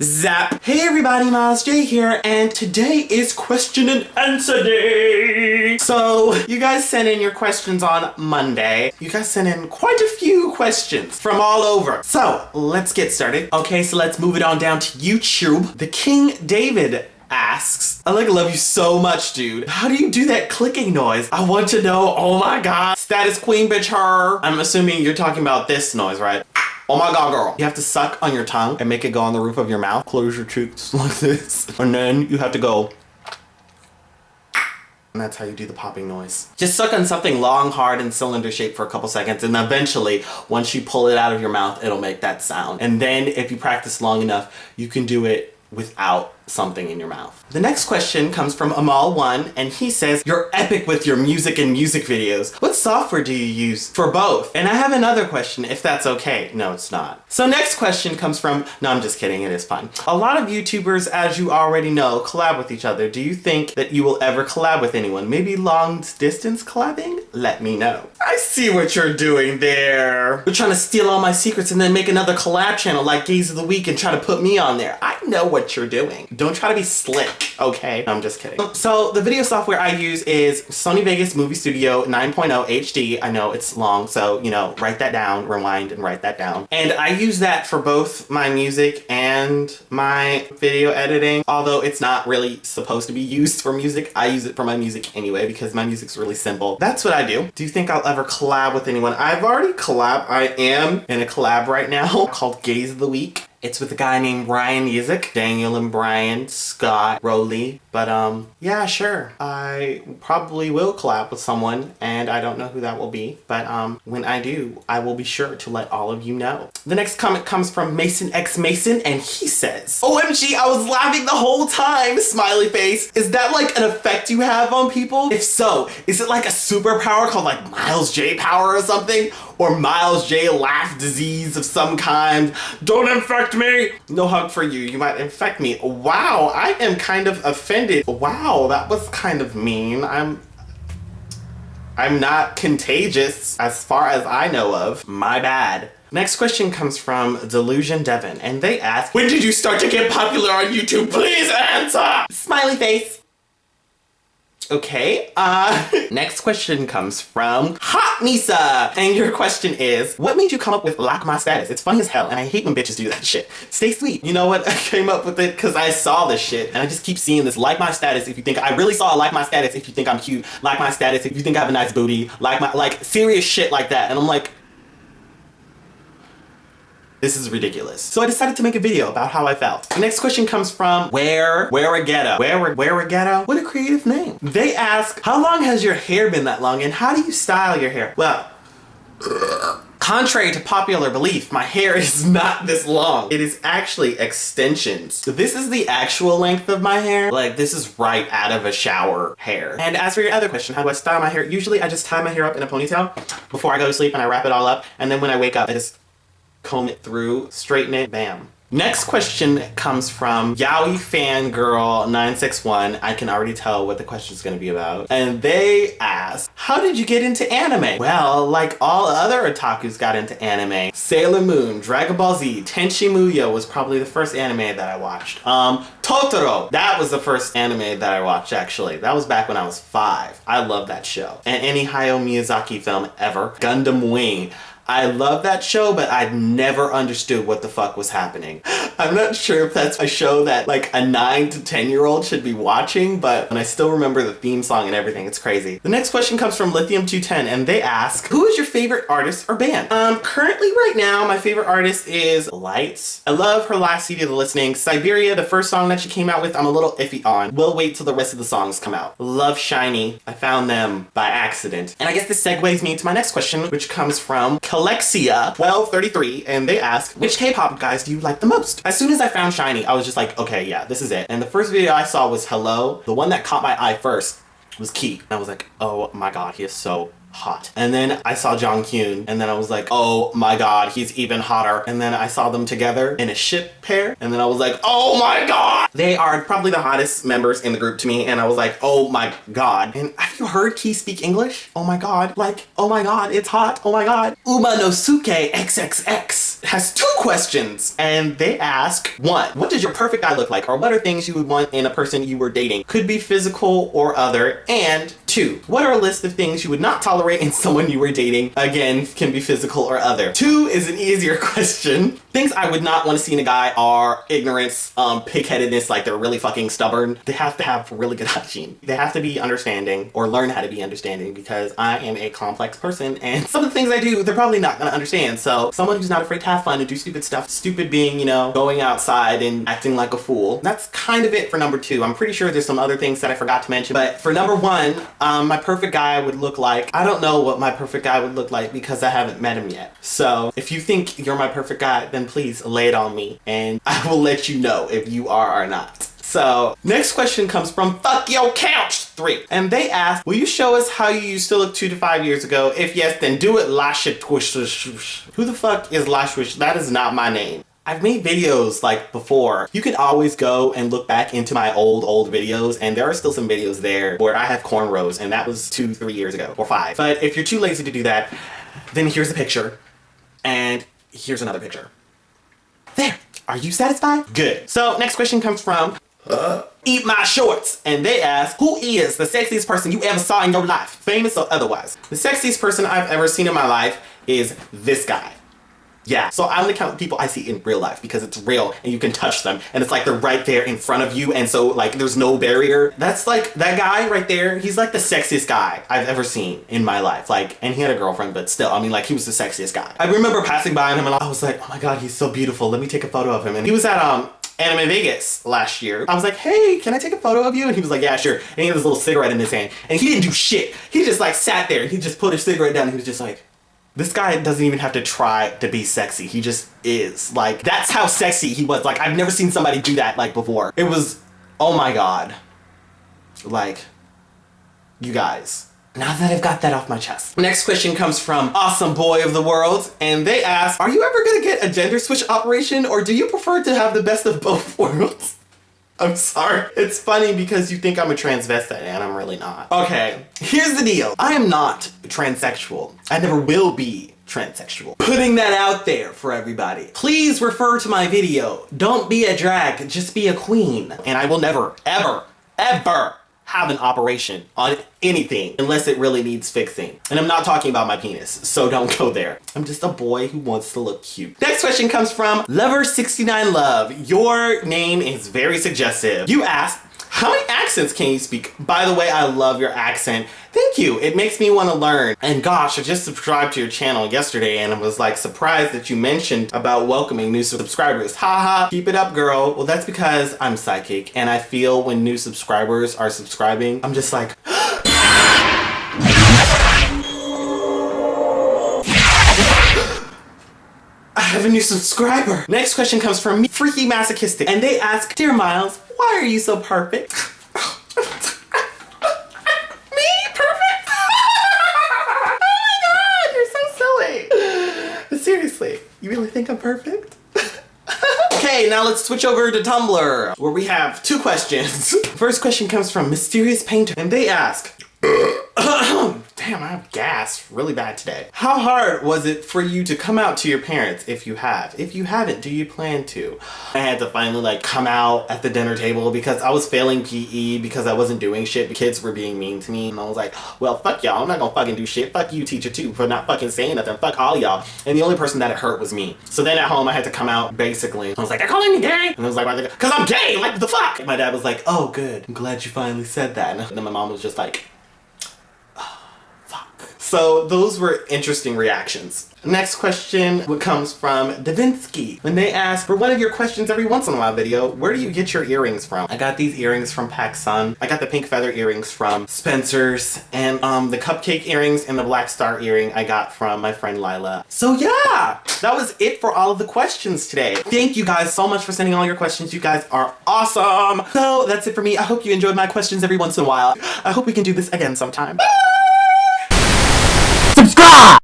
Zap! Hey everybody, Miles J here, and today is question and answer day! So, you guys sent in your questions on Monday. You guys sent in quite a few questions from all over. So, let's get started. Okay, so let's move it on down to YouTube. The King David asks, I love you so much, dude. How do you do that clicking noise? I want to know, oh my god. Status queen bitch her. I'm assuming you're talking about this noise, right? Oh my god, girl. You have to suck on your tongue and make it go on the roof of your mouth. Close your cheeks like this. And then you have to go. And that's how you do the popping noise. Just suck on something long, hard, and cylinder shaped for a couple seconds, and eventually, once you pull it out of your mouth, it'll make that sound. And then if you practice long enough, you can do it without something in your mouth. The next question comes from Amal1, and he says, you're epic with your music and music videos. What software do you use for both? And I have another question, if that's okay. No, it's not. So next question comes from, no, I'm just kidding, it is fine. A lot of YouTubers, as you already know, collab with each other. Do you think that you will ever collab with anyone? Maybe long distance collabing? Let me know. I see what you're doing there. You're trying to steal all my secrets and then make another collab channel like Gaze of the Week and try to put me on there. I know what you're doing. Don't try to be slick, okay? I'm just kidding. So the video software I use is Sony Vegas Movie Studio 9.0 HD. I know it's long, so, you know, write that down, rewind and write that down. And I use that for both my music and my video editing. Although it's not really supposed to be used for music, I use it for my music anyway because my music's really simple. That's what I do. Do you think I'll ever collab with anyone? I've already collab. I am in a collab right now called Gaze of the Week. It's with a guy named Ryan Music, Daniel and Brian, Scott, Rowley. But yeah, sure. I probably will collab with someone and I don't know who that will be. But when I do, I will be sure to let all of you know. The next comment comes from Mason X Mason and he says, OMG, I was laughing the whole time, Smiley Face. Is that like an effect you have on people? If so, is it like a superpower called like Miles J power or something? Or Miles J laugh disease of some kind? Don't infect me! No hug for you, you might infect me. Wow, I am kind of offended. Wow, that was kind of mean. I'm not contagious as far as I know of. My bad. Next question comes from Delusion Devon, and they ask, when did you start to get popular on YouTube? Please answer! Smiley face. Okay, next question comes from Hot Nisa, and your question is, what made you come up with Like My Status? It's funny as hell, and I hate when bitches do that shit. Stay sweet. You know what? I came up with it because I saw this shit, and I just keep seeing this. Like my status if you think, I really saw a like my status if you think I'm cute. Like my status if you think I have a nice booty. Like serious shit like that, and I'm like, this is ridiculous. So I decided to make a video about how I felt. The next question comes from Where a Ghetto. What a creative name. They ask, how long has your hair been that long and how do you style your hair? Well, contrary to popular belief, my hair is not this long. It is actually extensions. So this is the actual length of my hair. Like, this is right out of a shower hair. And as for your other question, how do I style my hair? Usually I just tie my hair up in a ponytail before I go to sleep and I wrap it all up. And then when I wake up, I just comb it through, straighten it, bam. Next question comes from Yaoi Fangirl 961. I can already tell what the question is going to be about. And they ask, how did you get into anime? Well, like all other otakus got into anime. Sailor Moon, Dragon Ball Z, Tenchi Muyo was probably the first anime that I watched. Totoro, that was the first anime that I watched actually. That was back when I was 5. I love that show. And any Hayao Miyazaki film ever. Gundam Wing. I love that show, but I've never understood what the fuck was happening. I'm not sure if that's a show that like a 9 to 10-year-old should be watching, but I still remember the theme song and everything. It's crazy. The next question comes from Lithium210, and they ask, who is your favorite artist or band? Currently right now, my favorite artist is Lights. I love her last CD, The Listening. Siberia, the first song that she came out with, I'm a little iffy on. We'll wait till the rest of the songs come out. Love Shiny. I found them by accident. And I guess this segues me to my next question, which comes from Alexia1233, and they ask, which K-pop guys do you like the most? As soon as I found Shiny, I was just like, okay, yeah, this is it. And the first video I saw was Hello. The one that caught my eye first was Key. And I was like, oh my god, he is so hot. And then I saw Jonghyun, and then I was like, oh my god, he's even hotter. And then I saw them together in a ship pair, and then I was like, oh my god! They are probably the hottest members in the group to me, and I was like, oh my god. And have you heard Key speak English? Oh my god. Like, oh my god, it's hot. Oh my god. Umanosuke XXX has 2 questions, and they ask, 1, what does your perfect guy look like? Or what are things you would want in a person you were dating? Could be physical or other. And 2, what are a list of things you would not tolerate in someone you were dating? Again, can be physical or other. 2 is an easier question. Things I would not want to see in a guy are ignorance, pig-headedness, like they're really fucking stubborn. They have to have really good hygiene. They have to be understanding or learn how to be understanding, because I am a complex person and some of the things I do, they're probably not gonna understand. So someone who's not afraid to have fun and do stupid stuff, stupid being, you know, going outside and acting like a fool. That's kind of it for number 2. I'm pretty sure there's some other things that I forgot to mention, but for number 1, my perfect guy would look like, I don't know what my perfect guy would look like because I haven't met him yet. So if you think you're my perfect guy, then please lay it on me and I will let you know if you are or not. So next question comes from Fuck Your Couch 3, and they ask, will you show us how you used to look 2 to 5 years ago? If yes, then do it. Lasha. Who the fuck is Lashish? That is not my name. I've made videos like before. You can always go and look back into my old videos, and there are still some videos there where I have cornrows, and that was 2-3 years ago or 5. But if you're too lazy to do that, then here's a picture and here's another picture. There. Are you satisfied? Good. So next question comes from Eat My Shorts, and they ask, who is the sexiest person you ever saw in your life, famous or otherwise? The sexiest person I've ever seen in my life is this guy. Yeah, so I only count the people I see in real life because it's real and you can touch them and it's like they're right there in front of you, and so like there's no barrier. That's like, that guy right there, he's like the sexiest guy I've ever seen in my life. Like, and he had a girlfriend, but still, I mean, like, he was the sexiest guy. I remember passing by him and I was like, oh my god, he's so beautiful, let me take a photo of him. And he was at Anime Vegas last year. I was like, hey, can I take a photo of you? And he was like, yeah, sure. And he had this little cigarette in his hand and he didn't do shit. He just like sat there and he just put his cigarette down and he was just like, this guy doesn't even have to try to be sexy. He just is. Like, that's how sexy he was. Like, I've never seen somebody do that, like, before. It was, oh my god. Like, you guys. Now that I've got that off my chest. Next question comes from Awesome Boy of the World, and they ask, are you ever gonna get a gender switch operation, or do you prefer to have the best of both worlds? I'm sorry. It's funny because you think I'm a transvestite and I'm really not. Okay, here's the deal. I am not transsexual. I never will be transsexual. Putting that out there for everybody. Please refer to my video. Don't be a drag, just be a queen. And I will never, ever, ever have an operation on anything unless it really needs fixing. And I'm not talking about my penis, so don't go there. I'm just a boy who wants to look cute. Next question comes from Lover69Love. Your name is very suggestive. You asked, how many accents can you speak? By the way, I love your accent. Thank you. It makes me want to learn. And gosh, I just subscribed to your channel yesterday and I was like surprised that you mentioned about welcoming new subscribers. Haha, keep it up, girl. Well, that's because I'm psychic and I feel when new subscribers are subscribing, I'm just like, I have a new subscriber. Next question comes from me, Freaky Masochistic, and they ask, dear Miles, why are you so perfect? Me? Perfect? Oh my god, you're so silly. But seriously, you really think I'm perfect? Okay, now let's switch over to Tumblr, where we have 2 questions. First question comes from Mysterious Painter, and they ask, damn, I have gas really bad today. How hard was it for you to come out to your parents, if you have? If you haven't, do you plan to? I had to finally like come out at the dinner table because I was failing PE because I wasn't doing shit. The kids were being mean to me and I was like, well, fuck y'all, I'm not gonna fucking do shit. Fuck you, teacher, too, for not fucking saying nothing. Fuck all y'all. And the only person that it hurt was me. So then at home I had to come out, basically. I was like, they're calling me gay? And I was like, why? Because I'm gay, like the fuck? And my dad was like, oh good, I'm glad you finally said that. And then my mom was just like, so those were interesting reactions. Next question comes from Davinsky. When they ask, for one of your questions every once in a while video, where do you get your earrings from? I got these earrings from PacSun. I got the pink feather earrings from Spencer's. And the cupcake earrings and the black star earring I got from my friend Lila. So yeah, that was it for all of the questions today. Thank you guys so much for sending all your questions. You guys are awesome. So that's it for me. I hope you enjoyed my questions every once in a while. I hope we can do this again sometime. Bye! subscribe!